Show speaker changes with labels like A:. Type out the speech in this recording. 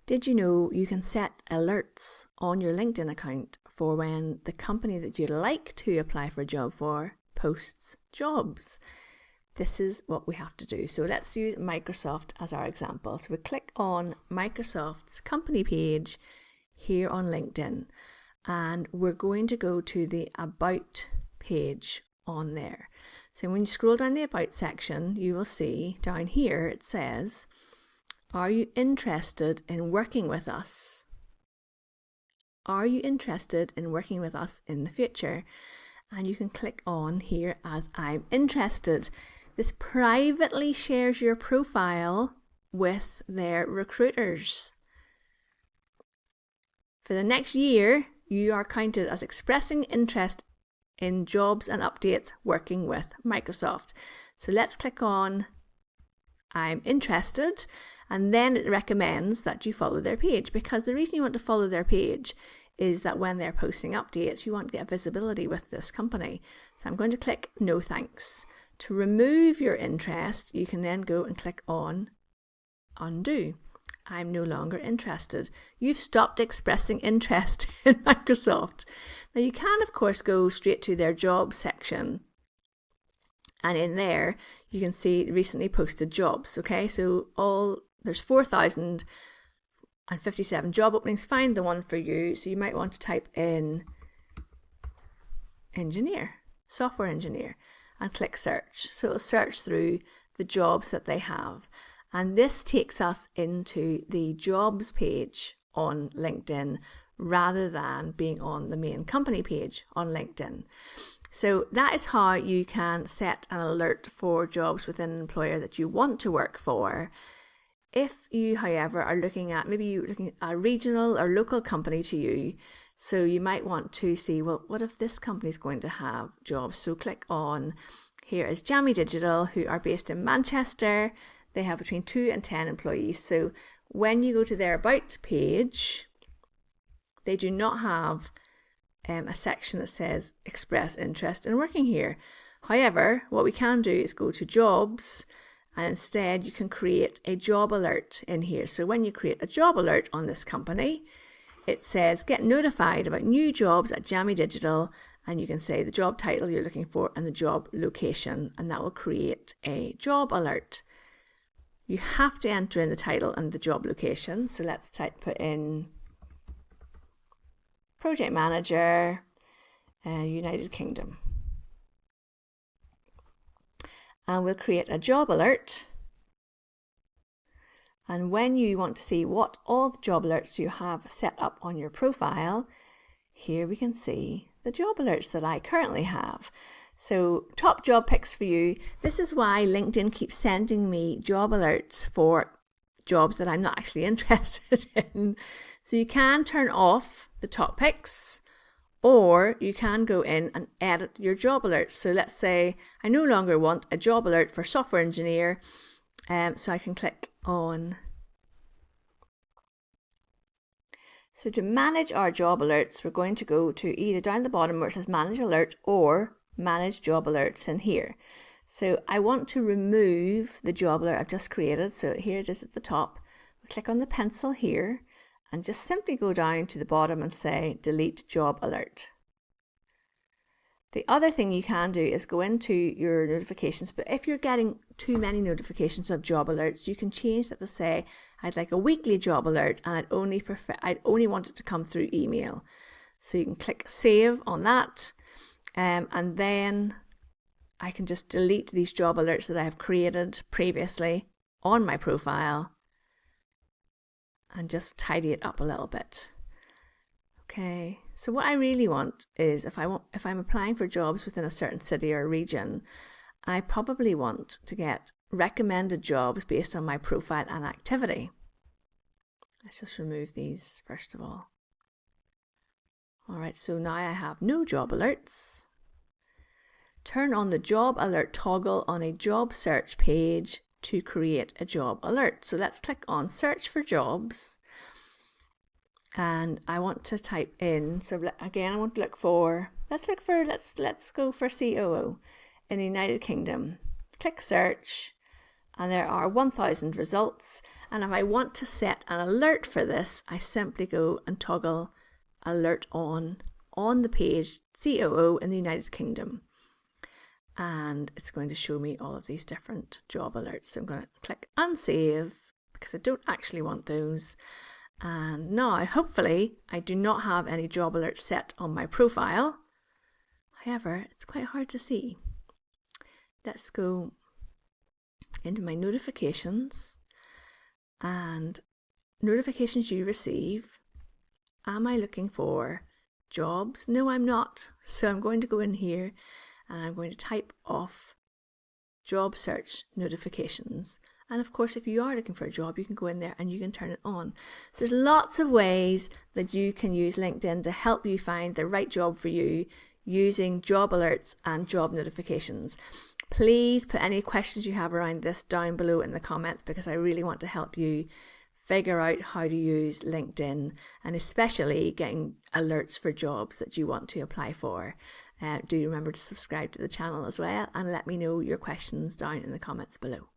A: Did you know you can set alerts on your LinkedIn account for when the company that you'd like to apply for a job for posts jobs? This is what we have to do. So let's use Microsoft as our example. So we click on Microsoft's company page here on LinkedIn, and we're going to go to the About page on there. So when you scroll down the About section, you will see down here it says, are you interested in working with us? Are you interested in working with us in the future? And you can click on here as I'm interested. This privately shares your profile with their recruiters. For the next year, you are counted as expressing interest in jobs and updates working with Microsoft. So let's click on I'm interested, and then it recommends that you follow their page, because the reason you want to follow their page is that when they're posting updates, you want to get visibility with this company. So I'm going to click no thanks. To remove your interest, you can then go and click on undo. I'm no longer interested. You've stopped expressing interest in Microsoft. Now you can of course go straight to their job section, and in there you can see recently posted jobs. Okay, so there's 4,057 job openings. Find the one for you. So you might want to type in engineer, software engineer, and click search. So it'll search through the jobs that they have. And this takes us into the jobs page on LinkedIn rather than being on the main company page on LinkedIn. So that is how you can set an alert for jobs within an employer that you want to work for. If you, however, are looking at a regional or local company to you, so you might want to see, well, what if this company is going to have jobs? So click on, here is Jami Digital, who are based in Manchester. They have between 2 and 10 employees. So when you go to their About page, they do not have a section that says express interest in working here. However, what we can do is go to jobs, and instead you can create a job alert in here. So when you create a job alert on this company, it says get notified about new jobs at Jami Digital, and you can say the job title you're looking for and the job location, and that will create a job alert. You have to enter in the title and the job location. So let's put in Project Manager, United Kingdom. And we'll create a job alert. And when you want to see what all the job alerts you have set up on your profile, here we can see the job alerts that I currently have. So top job picks for you. This is why LinkedIn keeps sending me job alerts for jobs that I'm not actually interested in. So you can turn off the top picks, or you can go in and edit your job alerts. So let's say I no longer want a job alert for software engineer, so I can click on. So to manage our job alerts, we're going to go to either down the bottom where it says manage alert or manage job alerts in here. So I want to remove the job alert I've just created. So here it is at the top. We click on the pencil here and just simply go down to the bottom and say delete job alert. The other thing you can do is go into your notifications, but if you're getting too many notifications of job alerts, you can change that to say I'd like a weekly job alert, and I'd only want it to come through email. So you can click save on that, and then I can just delete these job alerts that I have created previously on my profile and just tidy it up a little bit. Okay, so what I really want is if I'm applying for jobs within a certain city or region, I probably want to get recommended jobs based on my profile and activity. Let's just remove these first of all. All right, so now I have no job alerts. Turn on the job alert toggle on a job search page to create a job alert. So let's click on search for jobs. And I want to type in, so again, I want to look for, let's go for COO in the United Kingdom. Click search, and there are 1000 results. And if I want to set an alert for this, I simply go and toggle alert on the page COO in the United Kingdom. And it's going to show me all of these different job alerts. So I'm going to click unsave because I don't actually want those. And now, hopefully, I do not have any job alerts set on my profile. However, it's quite hard to see. Let's go into my notifications and notifications you receive. Am I looking for jobs? No, I'm not. So I'm going to go in here and I'm going to type off job search notifications. And of course, if you are looking for a job, you can go in there and you can turn it on. So there's lots of ways that you can use LinkedIn to help you find the right job for you using job alerts and job notifications. Please put any questions you have around this down below in the comments, because I really want to help you figure out how to use LinkedIn, and especially getting alerts for jobs that you want to apply for. Do remember to subscribe to the channel as well, and let me know your questions down in the comments below.